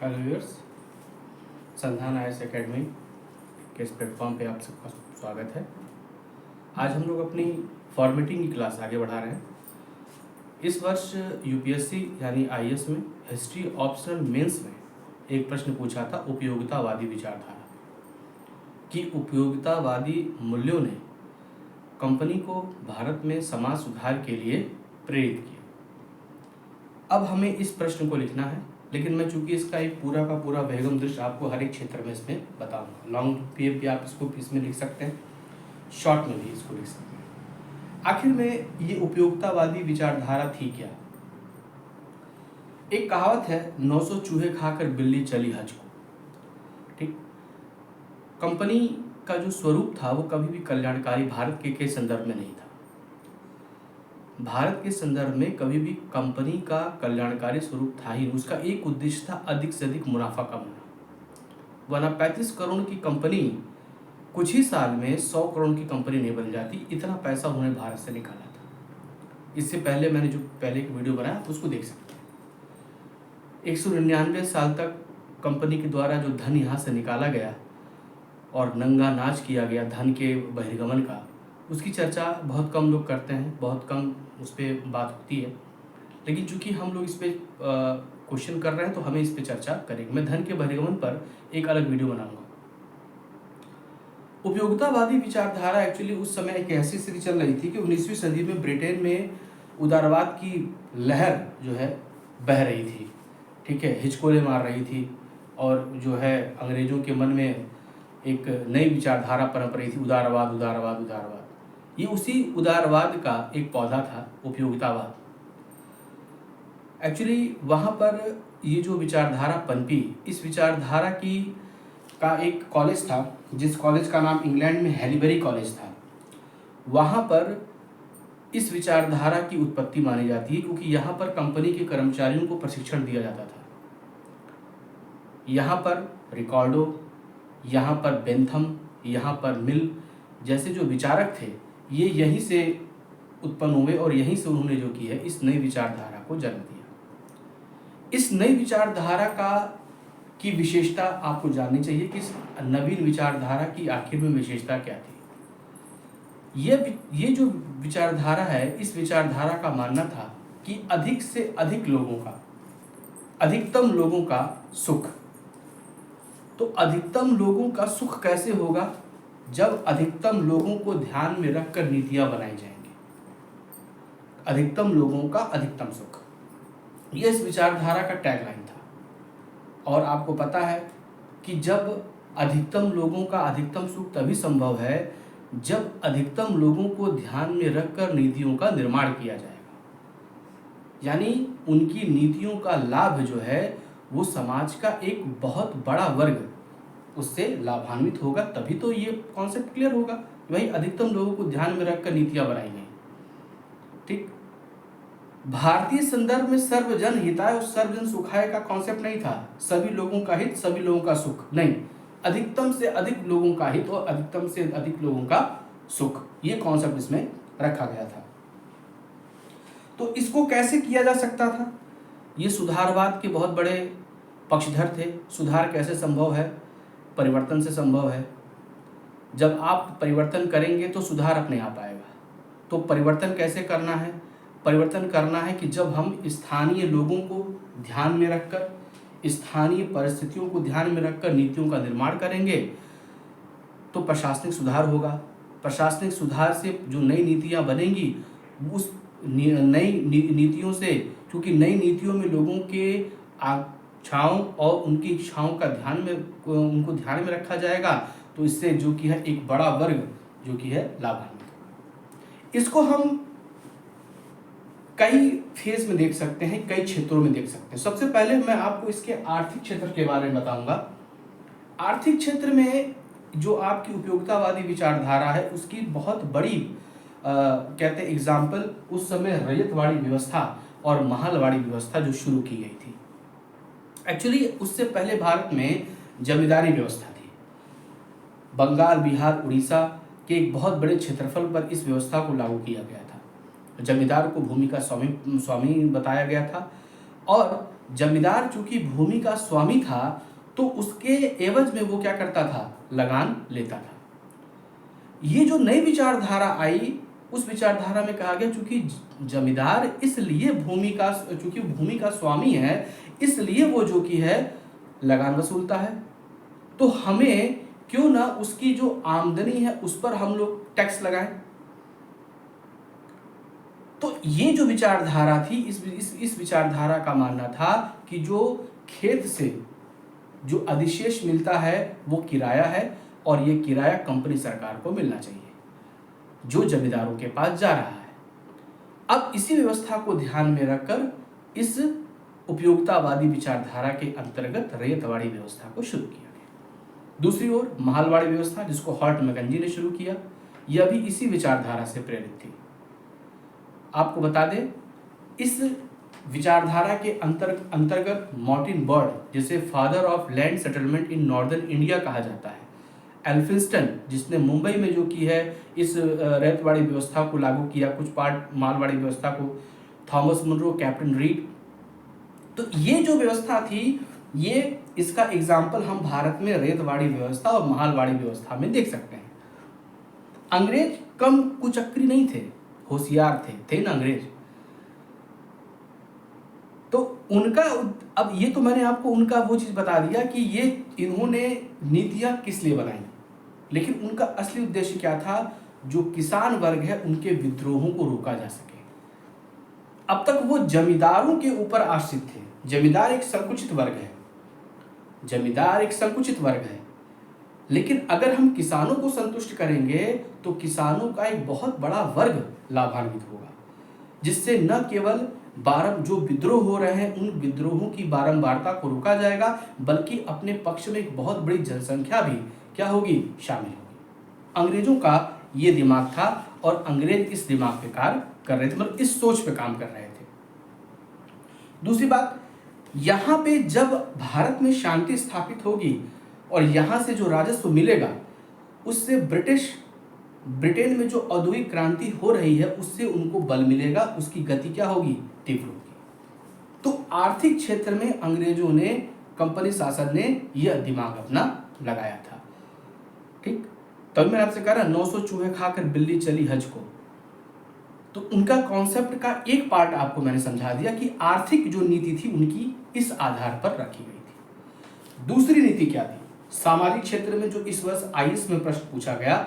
Hello viewers, संधान IAS academy के इस platform पे आप सबका स्वागत है। आज हम लोग अपनी फॉर्मेटिंग की क्लास आगे बढ़ा रहे हैं। इस वर्ष यूपीएससी यानी आईएएस में हिस्ट्री ऑप्शनल मेंस में एक प्रश्न पूछा था उपयोगितावादी विचारधारा कि उपयोगितावादी मूल्यों ने कंपनी को भारत में समाज सुधार के लिए प्रेरित किया। अब हमें इस प्रश्न को लिखना है, लेकिन मैं चूंकि इसका एक पूरा का पूरा वेगम दृश्य आपको हर एक क्षेत्र में इसमें बताऊंगा। लॉन्ग पीएफ भी आप इसको इसमें लिख सकते हैं, शॉर्ट में भी इसको लिख सकते हैं। आखिर में ये उपयोगितावादी विचारधारा थी क्या? एक कहावत है, 900 चूहे खाकर बिल्ली चली हज को। ठीक, कंपनी का जो स्वरूप था वो कभी भी कल्याणकारी भारत के संदर्भ में नहीं था। भारत के संदर्भ में कभी भी कंपनी का कल्याणकारी स्वरूप था ही। उसका एक उद्देश्य था अधिक से अधिक मुनाफा कमाना। वरना 35 करोड़ की कंपनी कुछ ही साल में 100 करोड़ की कंपनी नहीं बन जाती। इतना पैसा उन्होंने भारत से निकाला था। इससे पहले मैंने जो पहले एक वीडियो बनाया उसको देख सकते हैं। 199 साल तक कंपनी के द्वारा जो धन यहाँ से निकाला गया और नंगा नाच किया गया धन के बहिर्गमन का, उसकी चर्चा बहुत कम लोग करते हैं, बहुत कम उस पर बात होती है। लेकिन चूंकि हम लोग इस पर क्वेश्चन कर रहे हैं तो हमें इस पर चर्चा करेंगे। मैं धन के बहिर्गमन पर एक अलग वीडियो बनाऊंगा। उपयोगितावादी विचारधारा एक्चुअली उस समय एक ऐसी स्थिति चल रही थी कि 19वीं सदी में ब्रिटेन में उदारवाद की लहर जो है बह रही थी। ठीक है, हिचकोले मार रही थी और जो है अंग्रेजों के मन में एक नई विचारधारा पनप रही थी, उदारवाद उदारवाद उदारवाद। ये उसी उदारवाद का एक पौधा था, उपयोगितावाद। एक्चुअली वहाँ पर ये जो विचारधारा पनपी, इस विचारधारा का एक कॉलेज था, जिस कॉलेज का नाम इंग्लैंड में हैलीबरी कॉलेज था। वहाँ पर इस विचारधारा की उत्पत्ति मानी जाती है, क्योंकि यहाँ पर कंपनी के कर्मचारियों को प्रशिक्षण दिया जाता था। यहाँ पर रिकॉर्डो, यहाँ पर बेंथम, यहाँ पर मिल जैसे जो विचारक थे, ये यहीं से उत्पन्न हुए और यहीं से उन्होंने जो की है इस नई विचारधारा को जन्म दिया। इस नई विचारधारा की विशेषता आपको जाननी चाहिए कि इस नवीन विचारधारा की आखिर में विशेषता क्या थी। ये जो विचारधारा है, इस विचारधारा का मानना था कि अधिक से अधिक लोगों का, अधिकतम लोगों का सुख। तो अधिकतम लोगों का सुख कैसे होगा? जब अधिकतम लोगों को ध्यान में रखकर नीतियां बनाई जाएंगी। अधिकतम लोगों का अधिकतम सुख, यह इस विचारधारा का टैगलाइन था। और आपको पता है कि जब अधिकतम लोगों का अधिकतम सुख तभी संभव है जब अधिकतम लोगों को ध्यान में रखकर नीतियों का निर्माण किया जाएगा। यानी उनकी नीतियों का लाभ जो है वो समाज का एक बहुत बड़ा वर्ग उससे लाभान्वित होगा। तभी तो ये कॉन्सेप्ट क्लियर होगा कि भाई अधिकतम लोगों को ध्यान में रखकर नीतियां बनाई गई। ठीक, भारतीय संदर्भ में सर्वजन हिताय और सर्वजन सुखाय का कॉन्सेप्ट नहीं था। सभी लोगों का हित, सभी लोगों का सुख नहीं, अधिकतम से अधिक लोगों का हित और अधिकतम से अधिक लोगों का सुख, ये कॉन्सेप्ट इसमें रखा गया था। तो इसको कैसे किया जा सकता था? ये सुधारवाद के बहुत बड़े पक्षधर थे। सुधार कैसे संभव है? परिवर्तन से संभव है। जब आप परिवर्तन करेंगे तो सुधार अपने आप आएगा। तो परिवर्तन कैसे करना है? परिवर्तन करना है कि जब हम स्थानीय लोगों को ध्यान में रखकर, स्थानीय परिस्थितियों को ध्यान में रखकर नीतियों का निर्माण करेंगे तो प्रशासनिक सुधार होगा। प्रशासनिक सुधार से जो नई नीतियां बनेंगी, उस नई नीतियों से, क्योंकि नई नीतियों में लोगों के आकांक्षाओं और उनकी इच्छाओं का उनको ध्यान में रखा जाएगा, तो इससे जो कि है एक बड़ा वर्ग जो कि है लाभान्वित। इसको हम कई फेज में देख सकते हैं, कई क्षेत्रों में देख सकते हैं। सबसे पहले मैं आपको इसके आर्थिक क्षेत्र के बारे में बताऊंगा। आर्थिक क्षेत्र में जो आपकी उपयोगितावादी विचारधारा है उसकी बहुत बड़ी कहते हैं एग्जाम्पल, उस समय रैयतवाड़ी व्यवस्था और महलवाड़ी व्यवस्था जो शुरू की गई थी। एक्चुअली उससे पहले भारत में जमींदारी व्यवस्था थी। बंगाल, बिहार, उड़ीसा के एक बहुत बड़े क्षेत्रफल पर इस व्यवस्था को लागू किया गया था। जमींदार को भूमि का स्वामी बताया गया था और जमींदार चूंकि भूमि का स्वामी था तो उसके एवज में वो क्या करता था, लगान लेता था। ये जो नई विचारधारा आई, उस विचारधारा में कहा गया चूंकि जमींदार इसलिए चूंकि भूमि का स्वामी है, इसलिए वो जो कि है लगान वसूलता है, तो हमें क्यों ना उसकी जो आमदनी है उस पर हम लोग टैक्स लगाएं। तो ये जो विचारधारा थी, इस विचारधारा का मानना था कि जो खेत से जो अधिशेष मिलता है वो किराया है, और ये किराया कंपनी सरकार को मिलना चाहिए जो जमींदारों के पास जा रहा है। अब इसी व्यवस्था को ध्यान में रखकर इस उपयोगितावादी विचारधारा के अंतर्गत रैयतवाड़ी व्यवस्था को शुरू किया गया। दूसरी ओर माहलवाड़ी व्यवस्था, जिसको हॉर्ट मैकेंजी ने शुरू किया, यह भी इसी विचारधारा से प्रेरित थी। आपको बता दें, इस विचारधारा के अंतर्गत मार्टिन बर्ड, जिसे father of land settlement in northern India कहा जाता है, एल्फिंस्टन, जिसने मुंबई में जो की है इस रैयतवाड़ी व्यवस्था को लागू किया, कुछ पार्ट मालवाड़ी व्यवस्था को, थॉमस मुनरो, कैप्टन रीड। तो ये जो व्यवस्था थी, ये इसका एग्जाम्पल हम भारत में रैयतवाड़ी व्यवस्था और मालवाड़ी व्यवस्था में देख सकते हैं। अंग्रेज कम कुचक्री नहीं थे, होशियार थे ना अंग्रेज। तो उनका, अब ये तो मैंने आपको उनका वो चीज बता दिया कि ये इन्होंने नीतियां किस लिए बनाई, लेकिन उनका असली उद्देश्य क्या था, जो किसान वर्ग है उनके विद्रोहों को रोका जा सके। अब तक वो जमींदारों के ऊपर आश्रित थे। जमींदार एक संकुचित वर्ग है, लेकिन अगर हम किसानों को संतुष्ट करेंगे तो किसानों का एक बहुत बड़ा वर्ग लाभान्वित होगा, जिससे न केवल जो विद्रोह हो रहे हैं उन विद्रोहों की बारंबारता को रोका जाएगा, बल्कि अपने पक्ष में एक बहुत बड़ी जनसंख्या भी क्या होगी, शामिल होगी। अंग्रेजों का ये दिमाग था और अंग्रेज इस दिमाग पे कार्य कर रहे थे, मतलब इस सोच पे काम कर रहे थे। दूसरी बात, यहाँ पे जब भारत में शांति स्थापित होगी और यहाँ से जो राजस्व मिलेगा उससे ब्रिटेन में जो औद्योगिक क्रांति हो रही है उससे उनको बल मिलेगा, उसकी गति क्या होगी, तीव्र होगी। तो आर्थिक क्षेत्र में अंग्रेजों ने, कंपनी शासन ने यह दिमाग अपना लगाया था। ठीक, तभी मैंने आपसे कहा 900 चूहे खाकर बिल्ली चली हज को। तो उनका कॉन्सेप्ट का एक पार्ट आपको मैंने समझा दिया कि आर्थिक जो नीति थी उनकी इस आधार पर रखी गई थी। दूसरी नीति क्या थी, सामाजिक क्षेत्र में, जो इस वर्ष IAS में प्रश्न पूछा गया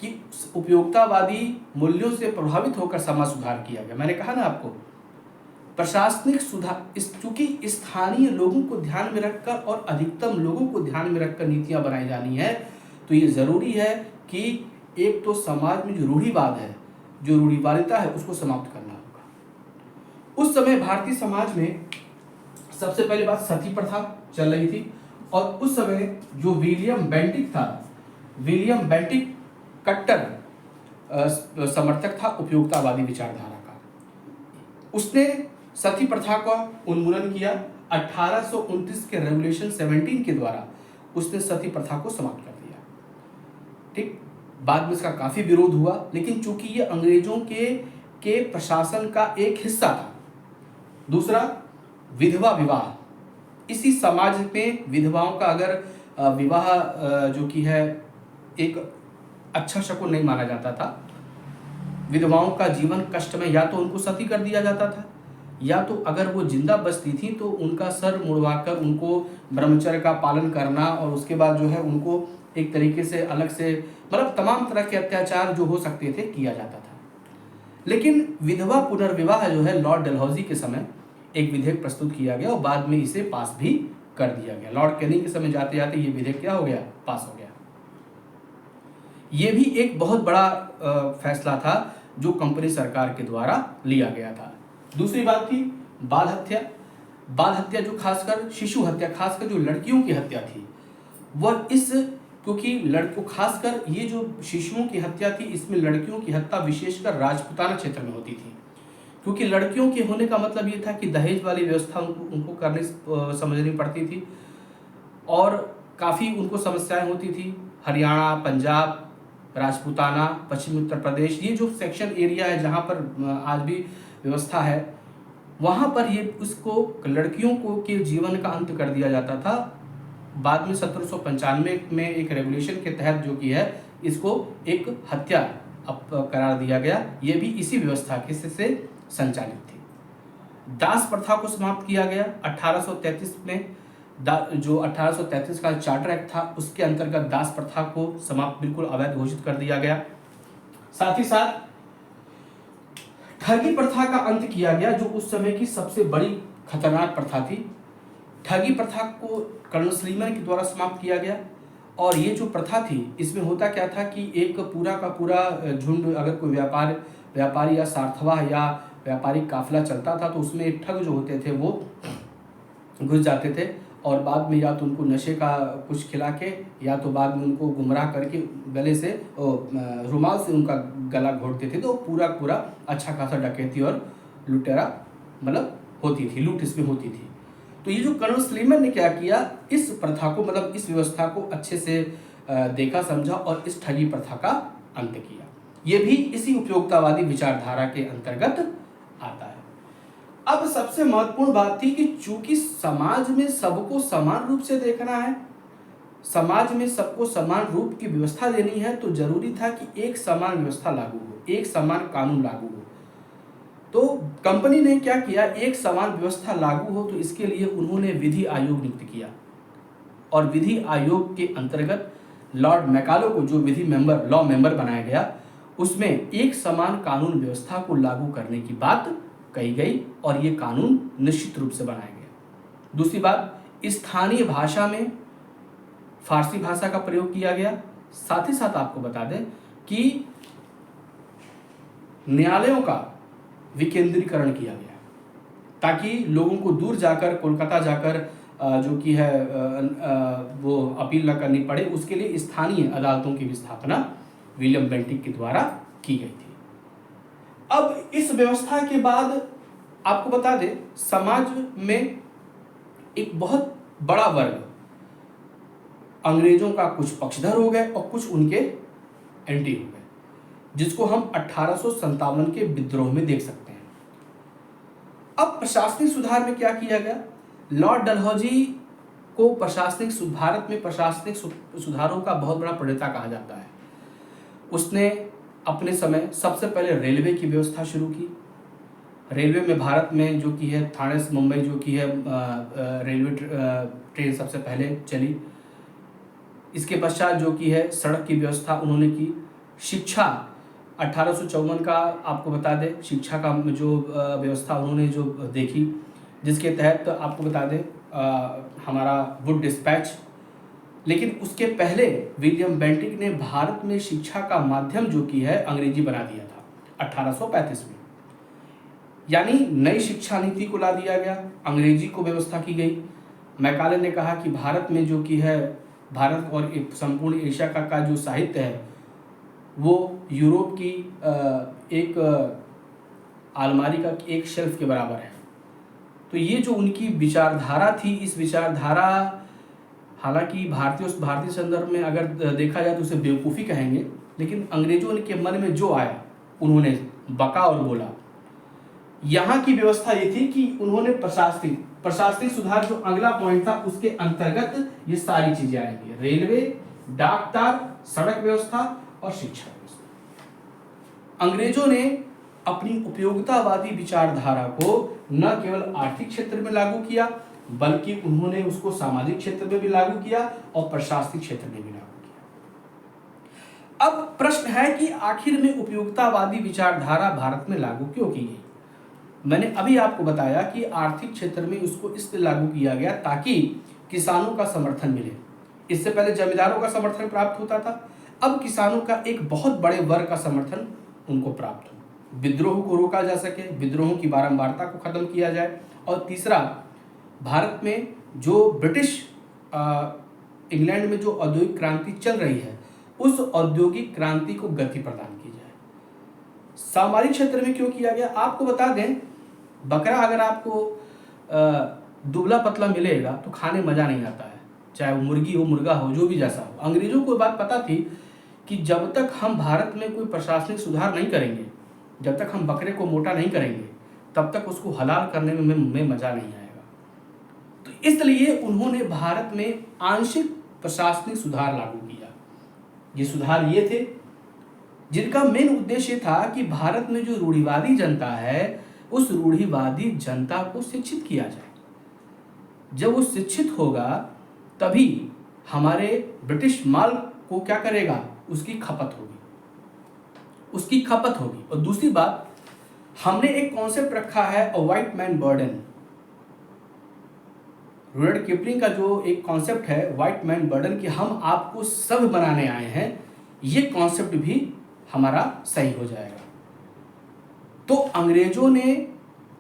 कि उपयोगितावादी मूल्यों से प्रभावित होकर समाज सुधार किया गया। मैंने कहा ना आपको, प्रशासनिक सुधार, चूंकि स्थानीय लोगों को ध्यान में रखकर और अधिकतम लोगों को ध्यान में रखकर नीतियां बनाई जानी है, तो ये जरूरी है कि एक तो समाज में जो रूढ़िवाद है, जो रूढ़िवादिता है, उसको समाप्त करना होगा। उस समय भारतीय समाज में सबसे पहले बात सती प्रथा चल रही थी, और उस समय जो विलियम बेंटिक कट्टर समर्थक था उपयोगितावादी विचारधारा का। उसने सती प्रथा का उन्मूलन किया। 1829 के रेगुलेशन 17 के द्वारा उसने सती प्रथा को समाप्त कर दिया। ठीक, बाद में इसका काफी विरोध हुआ, लेकिन चूंकि ये अंग्रेजों के प्रशासन का एक हिस्सा था। दूसरा, विधवा विवाह, इसी समाज में विधवाओं का अगर विवाह जो कि है एक अच्छा शकुन नहीं माना जाता था। विधवाओं का जीवन कष्ट में, या तो उनको सती कर दिया जाता था, या तो अगर वो जिंदा बचती थी तो उनका सर मुड़वाकर उनको ब्रह्मचर्य का पालन करना, और उसके बाद जो है उनको एक तरीके से अलग से, मतलब तमाम तरह के अत्याचार जो हो सकते थे किया जाता था। लेकिन विधवा पुनर्विवाह जो है, लॉर्ड डलहौजी के समय एक विधेयक प्रस्तुत किया गया और बाद में इसे पास भी कर दिया गया। लॉर्ड कैनिंग के समय जाते जाते ये विधेयक क्या हो गया, पास हो गया। ये भी एक बहुत बड़ा फैसला था जो कंपनी सरकार के द्वारा लिया गया था। दूसरी बात थी बाल हत्या, जो खासकर शिशु हत्या, खासकर जो लड़कियों की हत्या थी, वह क्योंकि लड़कों, खासकर ये जो शिशुओं की हत्या थी, इसमें लड़कियों की हत्या विशेषकर राजपूताना क्षेत्र में होती थी, क्योंकि लड़कियों के होने का मतलब ये था कि दहेज वाली व्यवस्था उनको समझनी पड़ती थी, और काफ़ी उनको समस्याएं होती थी। हरियाणा, पंजाब, राजपूताना, पश्चिमी उत्तर प्रदेश, ये जो सेक्शन एरिया है जहाँ पर आज भी व्यवस्था है, वहाँ पर ये उसको लड़कियों को के जीवन का अंत कर दिया जाता था। बाद में 1795 में एक रेगुलेशन के तहत जो कि है इसको एक हत्या करार दिया गया। ये भी इसी व्यवस्था के से संचालित थी। दास प्रथा को समाप्त किया गया 1833 में। जो 1833 का चार्टर एक्ट था उसके अंतर्गत दास प्रथा को समाप्त, बिल्कुल अवैध घोषित कर दिया गया। साथ ही साथ ठगी प्रथा का अंत किया गया, जो उस समय की सबसे बड़ी खतरनाक प्रथा थी। ठगी प्रथा को कर्नल स्लीमन के द्वारा समाप्त किया गया। और ये जो प्रथा थी इसमें होता क्या था कि एक पूरा का पूरा झुंड, अगर कोई व्यापारी या सार्थवा या व्यापारिक काफिला चलता था तो उसमें ठग जो होते थे वो घुस जाते थे और बाद में या तो उनको नशे का कुछ खिला के या तो बाद में उनको गुमराह करके गले से रुमाल से उनका गला घोटते थे। तो पूरा अच्छा खासा डकैती और लुटेरा मतलब होती थी, लूट इसमें होती थी। तो ये जो कर्नल स्लीमन ने क्या किया, इस प्रथा को मतलब इस व्यवस्था को अच्छे से देखा समझा और इस ठगी प्रथा का अंत किया। ये भी इसी उपयोगितावादी विचारधारा के अंतर्गत आता है। अब सबसे महत्वपूर्ण बात थी कि चूंकि समाज में सबको समान रूप से देखना है, समाज में सबको समान रूप की व्यवस्था देनी है, तो जरूरी था कि एक समान व्यवस्था लागू हो, एक समान कानून लागू हो। तो कंपनी ने क्या किया, एक समान व्यवस्था लागू हो तो इसके लिए उन्होंने विधि आयोग नियुक्त किया और विधि आयोग के अंतर्गत लॉर्ड मैकाले को जो लॉ मेंबर बनाया गया, उसमें एक समान कानून व्यवस्था को लागू करने की बात कही गई और ये कानून निश्चित रूप से बनाया गया। दूसरी बात, स्थानीय भाषा में फारसी भाषा का प्रयोग किया गया। साथ ही साथ आपको बता दें कि न्यायालयों का विकेंद्रीकरण किया गया ताकि लोगों को दूर जाकर, कोलकाता जाकर जो कि है वो अपील न करनी पड़े। उसके लिए स्थानीय अदालतों की भी स्थापना विलियम बेंटिक के द्वारा की गई थी। अब इस व्यवस्था के बाद आपको बता दें, समाज में एक बहुत बड़ा वर्ग अंग्रेजों का कुछ पक्षधर हो गए और कुछ उनके एंटी हो गए, जिसको हम 1857 के विद्रोह में देख सकते हैं। अब प्रशासनिक सुधार में क्या किया गया, लॉर्ड डलहौजी को भारत में प्रशासनिक सुधारों का बहुत बड़ा प्रणेता कहा जाता है। उसने अपने समय सबसे पहले रेलवे की व्यवस्था शुरू की। रेलवे में भारत में जो कि है ठाणे से मुंबई जो कि है रेलवे ट्रेन सबसे पहले चली। इसके पश्चात जो कि है सड़क की व्यवस्था उन्होंने की। शिक्षा 1854 का आपको बता दें, शिक्षा का जो व्यवस्था उन्होंने जो देखी, जिसके तहत आपको बता दें हमारा वुड डिस्पैच। लेकिन उसके पहले विलियम बेंटिक ने भारत में शिक्षा का माध्यम जो कि है अंग्रेजी बना दिया था 1835 में। यानी नई शिक्षा नीति को ला दिया गया, अंग्रेजी को व्यवस्था की गई। मैकाले ने कहा कि भारत में जो कि है भारत और संपूर्ण एशिया का जो साहित्य है वो यूरोप की एक अलमारी का एक शेल्फ के बराबर है। तो ये जो उनकी विचारधारा थी, इस विचारधारा हालांकि भारतीय संदर्भ में अगर देखा जाए तो उसे बेवकूफ़ी कहेंगे, लेकिन अंग्रेजों के मन में जो आया उन्होंने बका और बोला। यहाँ की व्यवस्था ये थी कि उन्होंने प्रशासनिक सुधार जो अगला पॉइंट था उसके अंतर्गत ये सारी चीजें आएंगी, रेलवे, डाक तार, सड़क व्यवस्था और शिक्षा व्यवस्था। अंग्रेजों ने अपनी उपयोगितावादी विचारधारा को न केवल आर्थिक क्षेत्र में लागू किया बल्कि उन्होंने उसको सामाजिक क्षेत्र में भी लागू किया और प्रशासनिक क्षेत्र में भी लागू किया। अब प्रश्न है कि आखिर में उपयोगितावादी विचारधारा भारत में लागू क्यों की गई। मैंने अभी आपको बताया कि आर्थिक क्षेत्र में उसको इसलिए लागू किया गया ताकि किसानों का समर्थन मिले। इससे पहले जमींदारों का समर्थन प्राप्त होता था, अब किसानों का एक बहुत बड़े वर्ग का समर्थन उनको प्राप्त हो, विद्रोह को रोका जा सके, विद्रोहों की बारंबारता को खत्म किया जाए। और तीसरा, भारत में जो ब्रिटिश इंग्लैंड में जो औद्योगिक क्रांति चल रही है उस औद्योगिक क्रांति को गति प्रदान की जाए। सामाजिक क्षेत्र में क्यों किया गया, आपको बता दें, बकरा अगर आपको दुबला पतला मिलेगा तो खाने मजा नहीं आता है, चाहे वो मुर्गी हो, मुर्गा हो, जो भी जैसा हो। अंग्रेजों को बात पता थी कि जब तक हम भारत में कोई प्रशासनिक सुधार नहीं करेंगे, जब तक हम बकरे को मोटा नहीं करेंगे, तब तक उसको हलाल करने में मज़ा नहीं आएगा। तो इसलिए उन्होंने भारत में आंशिक प्रशासनिक सुधार लागू किया। ये सुधार ये थे जिनका मेन उद्देश्य था कि भारत में जो रूढ़िवादी जनता है उस रूढ़िवादी जनता को शिक्षित किया जाए। जब वो शिक्षित होगा तभी हमारे ब्रिटिश माल को क्या करेगा, उसकी खपत होगी, उसकी खपत होगी। और दूसरी बात, हमने एक कॉन्सेप्ट रखा है a white man burden. Rudyard Kipling का जो एक कॉन्सेप्ट है व्हाइट मैन बर्डन, कि हम आपको सब बनाने आए हैं, ये कॉन्सेप्ट भी हमारा सही हो जाएगा। तो अंग्रेजों ने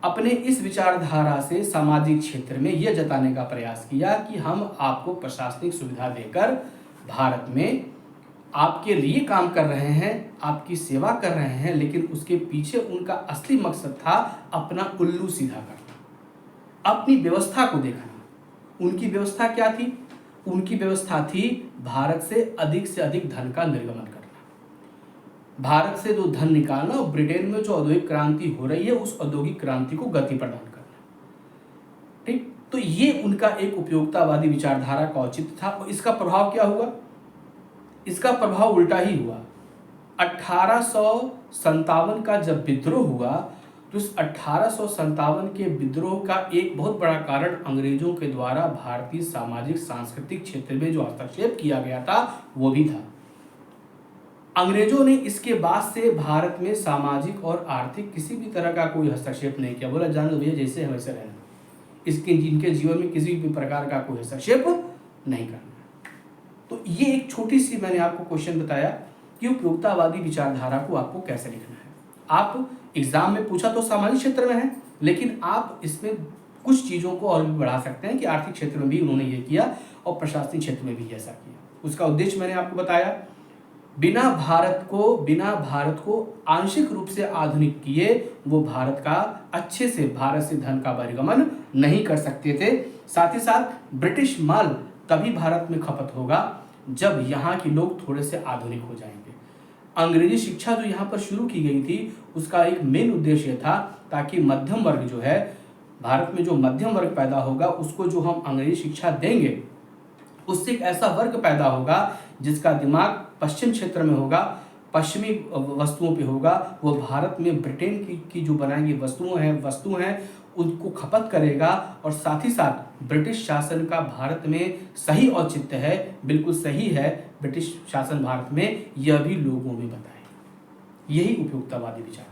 अपने इस विचारधारा से सामाजिक क्षेत्र में यह जताने का प्रयास किया कि हम आपको प्रशासनिक सुविधा देकर भारत में आपके लिए काम कर रहे हैं, आपकी सेवा कर रहे हैं, लेकिन उसके पीछे उनका असली मकसद था अपना उल्लू सीधा करना, अपनी व्यवस्था को देखना। उनकी व्यवस्था क्या थी? उनकी व्यवस्था थी भारत से अधिक धन का निर्गमन करना, भारत से जो धन निकालना और ब्रिटेन में जो औद्योगिक क्रांति हो रही है उस औद्योगिक क्रांति को गति प्रदान करना। ठीक, तो ये उनका एक उपयोगितावादी विचारधारा का औचित्य था। और इसका प्रभाव क्या हुआ? इसका प्रभाव उल्टा ही हुआ। 1857 का जब विद्रोह हुआ तो इस 1857 के विद्रोह का एक बहुत बड़ा कारण अंग्रेजों के द्वारा भारतीय सामाजिक सांस्कृतिक क्षेत्र में जो हस्तक्षेप किया गया था वो भी था। अंग्रेजों ने इसके बाद से भारत में सामाजिक और आर्थिक किसी भी तरह का कोई हस्तक्षेप नहीं किया। बोला जान लो भैया जैसे है वैसे रहना, इसके जिनके जीवन में किसी भी प्रकार का कोई हस्तक्षेप नहीं करना। तो ये एक छोटी सी मैंने आपको क्वेश्चन बताया कि उपयोगितावादी विचारधारा को आपको कैसे लिखना है। आप एग्जाम में पूछा तो सामाजिक क्षेत्र में है, लेकिन आप इसमें कुछ चीज़ों को और भी बढ़ा सकते हैं कि आर्थिक क्षेत्र में भी उन्होंने ये किया और प्रशासनिक क्षेत्र में भी ऐसा किया। उसका उद्देश्य मैंने आपको बताया, बिना भारत को आंशिक रूप से आधुनिक किए वो भारत का अच्छे से भारत से धन का बहिर्गमन नहीं कर सकते थे। साथ ही साथ ब्रिटिश माल तभी भारत में खपत होगा जब यहाँ के लोग थोड़े से आधुनिक हो जाएंगे। अंग्रेजी शिक्षा जो यहाँ पर शुरू की गई थी उसका एक मेन उद्देश्य था ताकि मध्यम वर्ग जो है, भारत में जो मध्यम वर्ग पैदा होगा उसको जो हम अंग्रेजी शिक्षा देंगे उससे एक ऐसा वर्ग पैदा होगा जिसका दिमाग पश्चिम क्षेत्र में होगा, पश्चिमी वस्तुओं पे होगा। वो भारत में ब्रिटेन की जो बनाई गई वस्तु हैं उनको खपत करेगा। और साथ ही साथ ब्रिटिश शासन का भारत में सही औचित्य है, बिल्कुल सही है ब्रिटिश शासन भारत में, यह भी लोगों में बताए। यही उपयोगितावादी विचार।